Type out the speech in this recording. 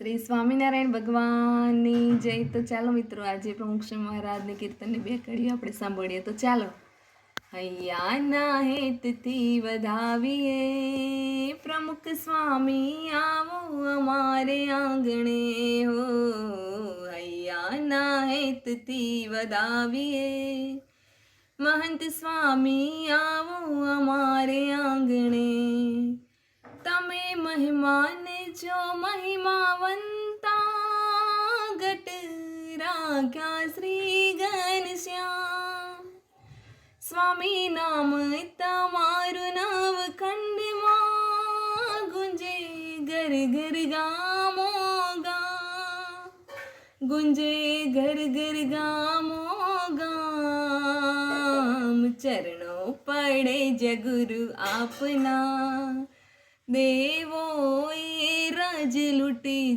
શ્રી સ્વામિનારાયણ ભગવાનની જય. તો ચાલો મિત્રો, આજે પ્રમુખ મહારાજની કીર્તનની બે કડીઓ આપણે સાંભળીએ. તો ચાલો. હૈયાના હેતથી વધાવીએ પ્રમુખ સ્વામી આવો અમારે આંગણે હો. હૈયાના હેતથી વધાવીએ મહંત સ્વામી આવો અમારે આંગણે. તમે મહેમાન જો મહિમાવંતા ગટ રાખ્યા શ્રી ઘનશ્યામ. સ્વામી નામ તમારું નવ ખંડમાં ગુંજે ઘર ઘર ગામો ગામ. ગુંજે ઘર ઘર ગામો ગામ. ચરણો પડે જગુરુ આપના દેવો એ રાજ લૂટી